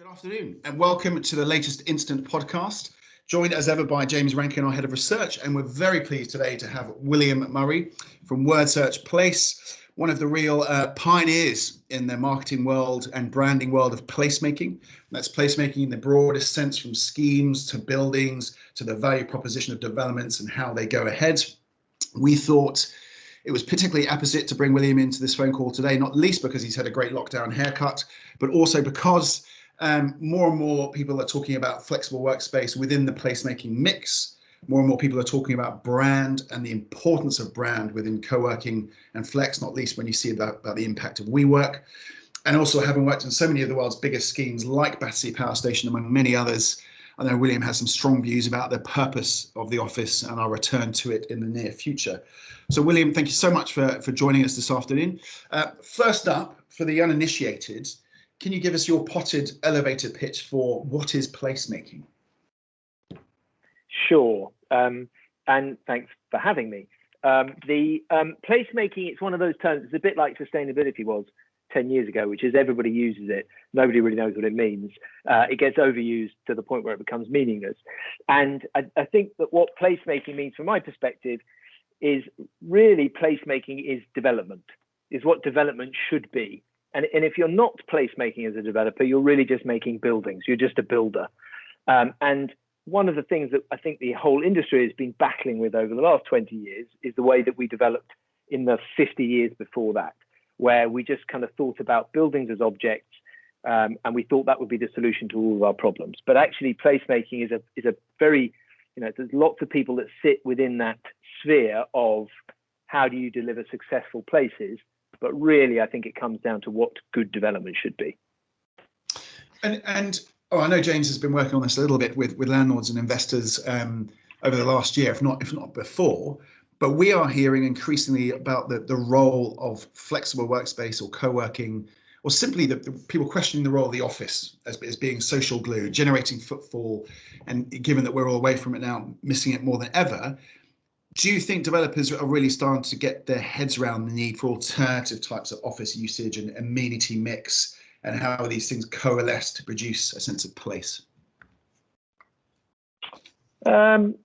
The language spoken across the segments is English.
Good afternoon and welcome to the latest Instant podcast. Joined as ever by James Rankin, our head of research, and we're very pleased today to have William Murray from Wordsearch Place, one of the real pioneers in the marketing world and branding world of placemaking. That's placemaking in the broadest sense, from schemes to buildings to the value proposition of developments and how they go ahead. We thought it was particularly apposite to bring William into this phone call today, not least because he's had a great lockdown haircut, but also because more and more people are talking about flexible workspace within the placemaking mix. More and more people are talking about brand and the importance of brand within co-working and flex, not least when you see about the impact of WeWork. And also, having worked on so many of the world's biggest schemes like Battersea Power Station, among many others, I know William has some strong views about the purpose of the office and our return to it in the near future. So William, thank you so much for joining us this afternoon. First up, for the uninitiated, can you give us your potted elevator pitch for what is placemaking? Sure, and thanks for having me. The placemaking, it's one of those terms, it's a bit like sustainability was 10 years ago, which is everybody uses it. Nobody really knows what it means. It gets overused to the point where it becomes meaningless. And I think that what placemaking means from my perspective is really placemaking is development, is what development should be. And if you're not placemaking as a developer, you're really just making buildings. You're just a builder. And one of the things that I think the whole industry has been battling with over the last 20 years is the way that we developed in the 50 years before that, where we just kind of thought about buildings as objects, and we thought that would be the solution to all of our problems. But actually, placemaking is a very, there's lots of people that sit within that sphere of how do you deliver successful places. But really, I think it comes down to what good development should be. And I know James has been working on this a little bit with landlords and investors over the last year, if not before. But we are hearing increasingly about the role of flexible workspace or co-working, or simply the people questioning the role of the office as being social glue, generating footfall, and given that we're all away from it now, missing it more than ever. Do you think developers are really starting to get their heads around the need for alternative types of office usage and amenity mix, and how these things coalesce to produce a sense of place? I don't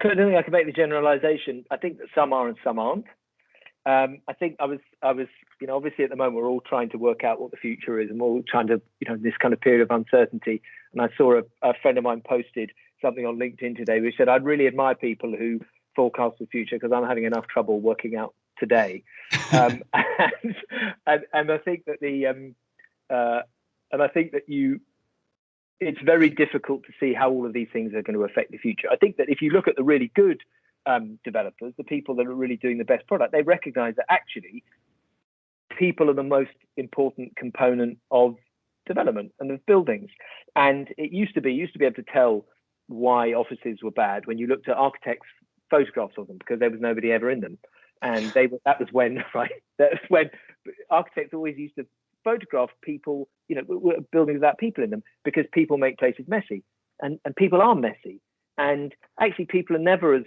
think I can make the generalization. I think that some are and some aren't. I think I was, obviously at the moment we're all trying to work out what the future is, and we're all trying to, this kind of period of uncertainty. And I saw a friend of mine posted something on LinkedIn today, which said, I'd really admire people who forecast the future because I'm having enough trouble working out today. And I think that it's very difficult to see how all of these things are going to affect the future. I think that if you look at the really good developers, the people that are really doing the best product, they recognize that actually people are the most important component of development and of buildings. And it used to be able to tell why offices were bad when you looked at architects' photographs of them, because there was nobody ever in them. And that was when architects always used to photograph people, buildings without people in them, because people make places messy, and people are messy. And actually people are never as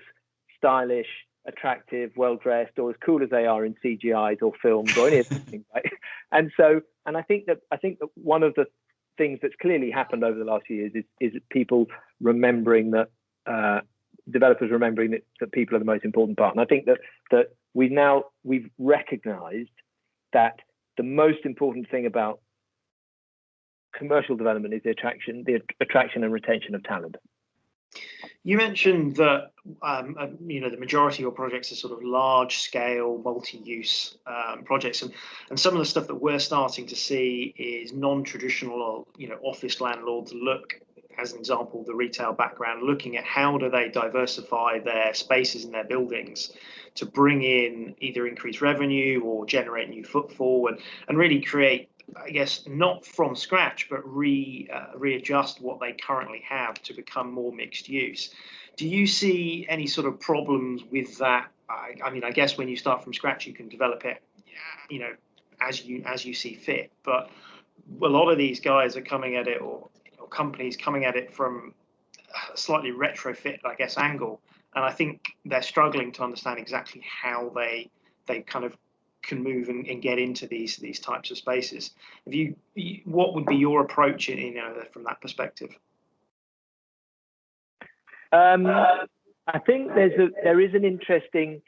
stylish, attractive, well-dressed, or as cool as they are in CGIs or films or any of those things, right? And I think that one of the things that's clearly happened over the last few years is people remembering that, developers remembering that people are the most important part. And I think that we've recognized that the most important thing about commercial development is the attraction and retention of talent. You mentioned that the majority of your projects are sort of large-scale, multi-use projects, and some of the stuff that we're starting to see is non-traditional, office landlords look, as an example, the retail background, looking at how do they diversify their spaces in their buildings to bring in either increased revenue or generate new footfall and really create, I guess, not from scratch, but readjust what they currently have to become more mixed use. Do you see any sort of problems with that? I mean, I guess when you start from scratch, you can develop it, as you see fit. But a lot of these guys are coming at it, or companies coming at it from a slightly retrofit, I guess, angle. And I think they're struggling to understand exactly how they kind of can move and get into these types of spaces. What would be your approach, from that perspective? I think there is an interesting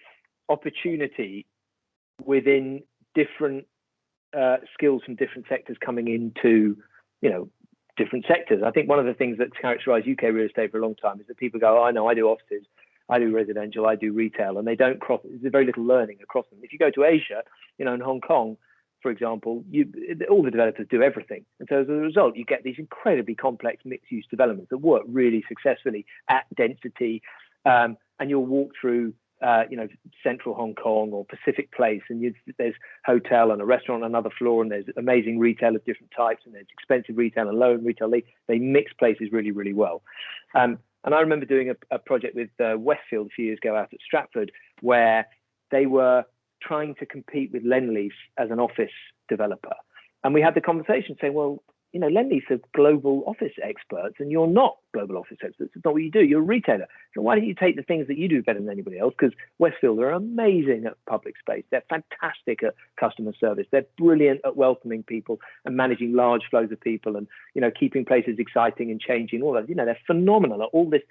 opportunity within different skills from different sectors coming into, different sectors. I think one of the things that's characterized UK real estate for a long time is that people go, oh, I know, I do offices, I do residential, I do retail, and they don't cross. There's very little learning across them. If you go to Asia, in Hong Kong, for example, all the developers do everything. And so as a result, you get these incredibly complex mixed-use developments that work really successfully at density. And you'll walk through, central Hong Kong or Pacific Place, and there's hotel and a restaurant on another floor, and there's amazing retail of different types, and there's expensive retail and low-end retail. They mix places really, really well. And I remember doing a project with Westfield a few years ago out at Stratford, where they were trying to compete with Lendlease as an office developer. And we had the conversation saying, well, Lendlease are global office experts, and you're not global office experts. It's not what you do. You're a retailer. So why don't you take the things that you do better than anybody else? Because Westfield are amazing at public space. They're fantastic at customer service. They're brilliant at welcoming people and managing large flows of people and, keeping places exciting and changing, all that. They're phenomenal at all this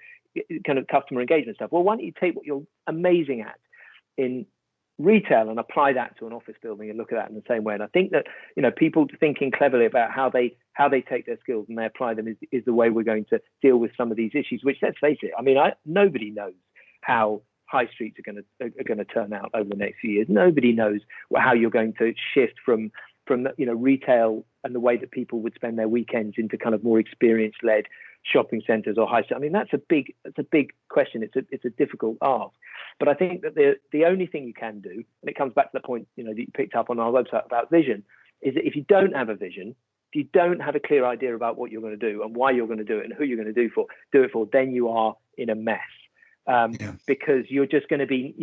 kind of customer engagement stuff. Well, why don't you take what you're amazing at in retail and apply that to an office building and look at that in the same way? And I think that people thinking cleverly about how they take their skills and they apply them is the way we're going to deal with some of these issues, which, let's face it, nobody knows how high streets are going to turn out over the next few years. Nobody knows how you're going to shift from retail and the way that people would spend their weekends into kind of more experience-led shopping centres or high street. That's a big question. It's a difficult ask. But I think that the only thing you can do, and it comes back to the point that you picked up on our website about vision, is that if you don't have a vision, if you don't have a clear idea about what you're going to do and why you're going to do it and who you're going to do it for, then you are in a mess. Because you're going to be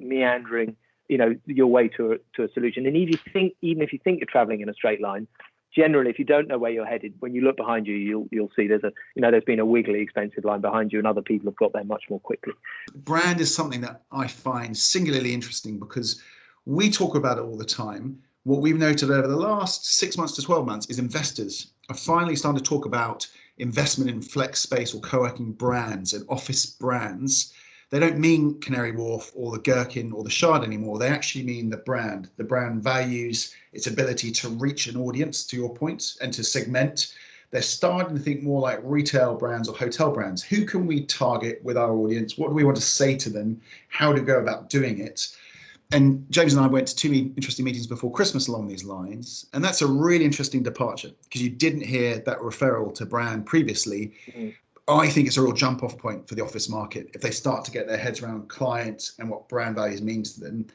meandering your way to a solution. And even if you think you're traveling in a straight line, generally, if you don't know where you're headed, when you look behind you, you'll see there's been a wiggly, expensive line behind you, and other people have got there much more quickly. Brand is something that I find singularly interesting because we talk about it all the time. What we've noted over the last 6 months to 12 months is investors are finally starting to talk about investment in flex space or co-working brands and office brands. They don't mean Canary Wharf or the Gherkin or the Shard anymore. They actually mean the brand. The brand values its ability to reach an audience, to your point, and to segment. They're starting to think more like retail brands or hotel brands. Who can we target with our audience? What do we want to say to them? How to go about doing it? And James and I went to two interesting meetings before Christmas along these lines. And that's a really interesting departure because you didn't hear that referral to brand previously. Mm-hmm. I think it's a real jump off point for the office market if they start to get their heads around clients and what brand values means to them.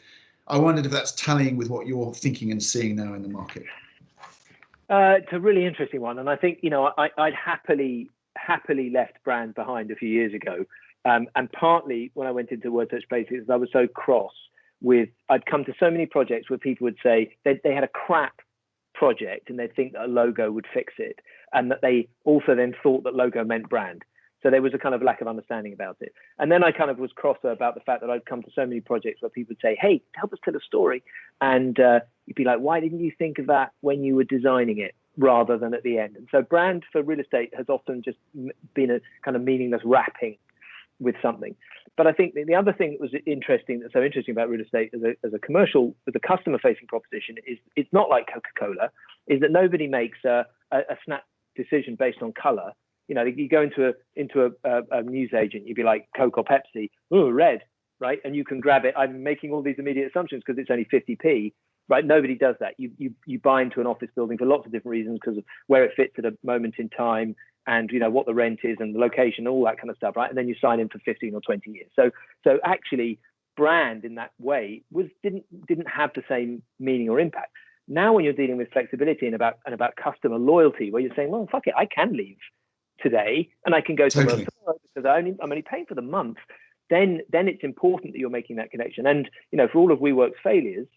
I wondered if that's tallying with what you're thinking and seeing now in the market. It's a really interesting one. And I think, I'd happily left brand behind a few years ago. And partly when I went into Wordsearch Place, I was so cross with, I'd come to so many projects where people would say they had a crap project and they'd think that a logo would fix it, and that they also then thought that logo meant brand. So there was a kind of lack of understanding about it. And then I kind of was crosser about the fact that I'd come to so many projects where people would say, hey, help us tell a story. And you'd be like, why didn't you think of that when you were designing it rather than at the end? And so brand for real estate has often just been a kind of meaningless wrapping with something. But I think the other thing that was that's so interesting about real estate as a commercial, as a customer-facing proposition is it's not like Coca-Cola, is that nobody makes a snap decision based on color. You go into a news agent, you'd be like Coke or Pepsi, oh, red, right? And you can grab it. I'm making all these immediate assumptions because it's only 50p, right? Nobody does that. You buy into an office building for lots of different reasons because of where it fits at a moment in time, and what the rent is and the location, all that kind of stuff, right? And then you sign in for 15 or 20 years. So actually, brand in that way didn't have the same meaning or impact. Now, when you're dealing with flexibility and about customer loyalty, where you're saying, well, fuck it, I can leave today and I can go somewhere else tomorrow because I'm only paying for the month. Then it's important that you're making that connection. And for all of WeWork's failures,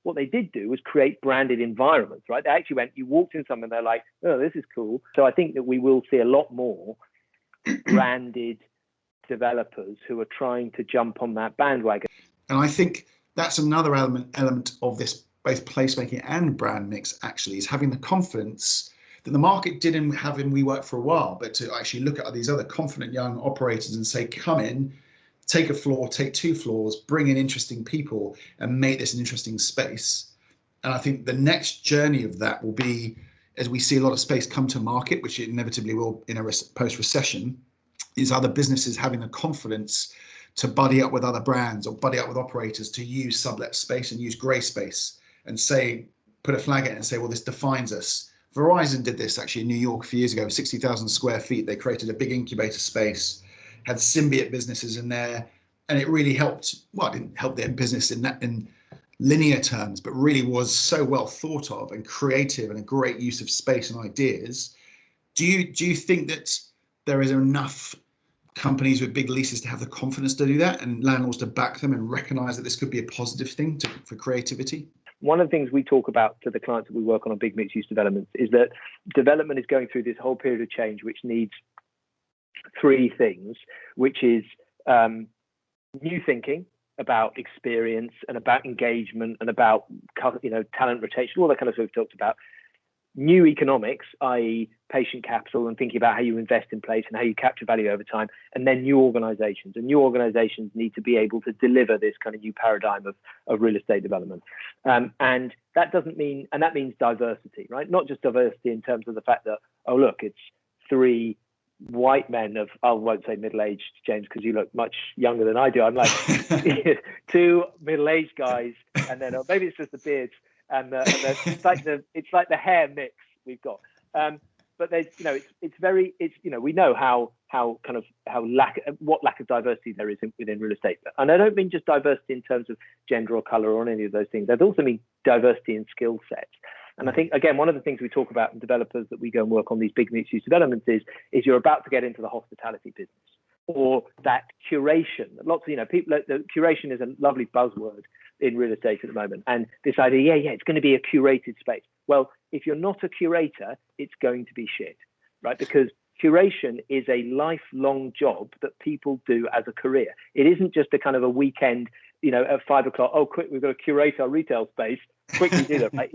what they did do was create branded environments, right? They actually you walked in somewhere, they're like, oh, this is cool. So I think that we will see a lot more branded developers who are trying to jump on that bandwagon. And I think that's another element of this, both placemaking and brand mix, actually, is having the confidence that the market didn't have in WeWork for a while, but to actually look at these other confident young operators and say, come in, take a floor, take 2 floors, bring in interesting people and make this an interesting space. And I think the next journey of that will be, as we see a lot of space come to market, which it inevitably will in a post-recession, is other businesses having the confidence to buddy up with other brands or buddy up with operators to use sublet space and use grey space and say, put a flag in it and say, well, this defines us. Verizon did this actually in New York a few years ago, 60,000 square feet. They created a big incubator space, had symbiote businesses in there, and it really helped. Well, it didn't help their business in linear terms, but really was so well thought of and creative and a great use of space and ideas. Do you think that there is enough companies with big leases to have the confidence to do that, and landlords to back them and recognize that this could be a positive thing for creativity? One of the things we talk about to the clients that we work on big mixed use developments is that development is going through this whole period of change, which needs 3 things, which is new thinking about experience and about engagement and about, talent rotation, all that kind of stuff we've talked about. New economics, i.e. patient capital, and thinking about how you invest in place and how you capture value over time, and then new organizations. And new organizations need to be able to deliver this kind of new paradigm of real estate development. And that means diversity, right? Not just diversity in terms of the fact that, oh, look, it's 3 white men of, I won't say middle-aged, James, because you look much younger than I do. I'm like 2 middle-aged guys, and then maybe it's just the beards. And it's like the hair mix we've got, but there's we know what lack of diversity there is within real estate, and I don't mean just diversity in terms of gender or color or any of those things. I also mean diversity in skill sets. And I think, again, one of the things we talk about in developers that we go and work on these big mixed-use developments is you're about to get into the hospitality business, or that curation. Lots of people. The curation is a lovely buzzword in real estate at the moment, and this idea, it's going to be a curated space. Well, if you're not a curator, it's going to be shit, right? Because curation is a lifelong job that people do as a career. It isn't just a kind of a weekend, at 5 o'clock. Oh, quick, we've got to curate our retail space. Quickly do that, right?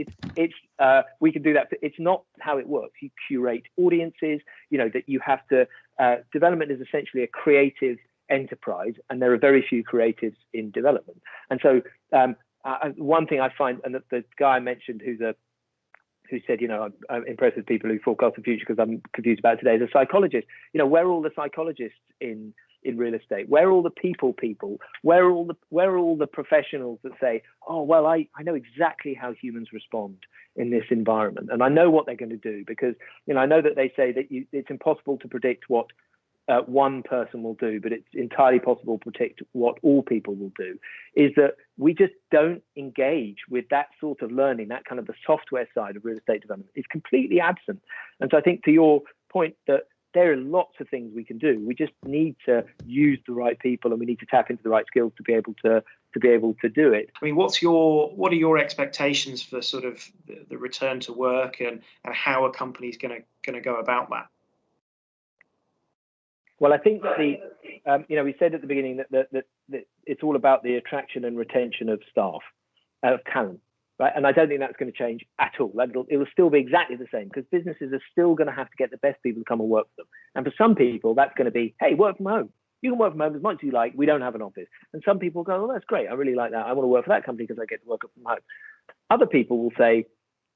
We can do that. But it's not how it works. You curate audiences. That you have to. Development is essentially a creative enterprise, and there are very few creatives in development. And so one thing I find, and the guy I mentioned who said, I'm impressed with people who forecast the future because I'm confused about it today, is a psychologist. Where are all the psychologists in real estate? Where are all the people? Where are all the professionals that say, oh, well, I know exactly how humans respond in this environment, and I know what they're going to do, because I know that they say that it's impossible to predict what one person will do, but it's entirely possible to predict what all people will do. Is that we just don't engage with that sort of learning, that kind of the software side of real estate development is completely absent. And so I think, to your point, that there are lots of things we can do. We just need to use the right people, and we need to tap into the right skills to be able to do it. I mean, what are your expectations for sort of the return to work, and how a company's going to go about that? Well, I think that we said at the beginning that it's all about the attraction and retention of staff, of talent, right? And I don't think that's going to change at all. It will still be exactly the same, because businesses are still going to have to get the best people to come and work for them. And for some people, that's going to be, hey, work from home. You can work from home as much as you like. We don't have an office. And some people go, oh, that's great. I really like that. I want to work for that company because I get to work from home. Other people will say,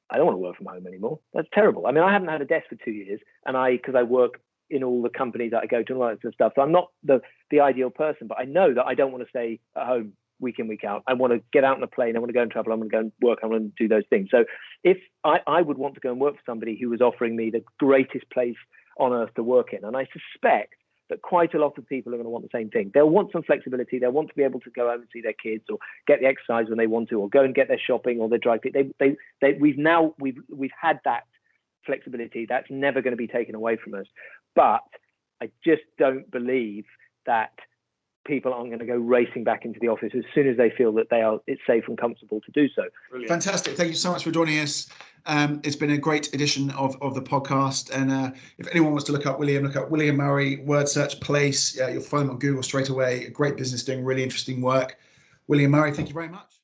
I don't want to work from home anymore. That's terrible. I mean, I haven't had a desk for 2 years, and because I work in all the companies that I go to and all that sort of stuff. So I'm not the ideal person, but I know that I don't want to stay at home week in, week out. I want to get out on a plane. I want to go and travel. I want to go and work. I want to do those things. So if I would want to go and work for somebody who was offering me the greatest place on earth to work in, and I suspect that quite a lot of people are going to want the same thing. They'll want some flexibility. They'll want to be able to go home and see their kids, or get the exercise when they want to, or go and get their shopping or their dry fit. We've had that flexibility. That's never going to be taken away from us. But I just don't believe that people aren't going to go racing back into the office as soon as they feel that it's safe and comfortable to do so. Brilliant. Fantastic. Thank you so much for joining us. It's been a great edition of the podcast. And if anyone wants to look up William Murray, Wordsearch Place. You'll find him on Google straight away. A great business doing really interesting work. William Murray, thank you very much.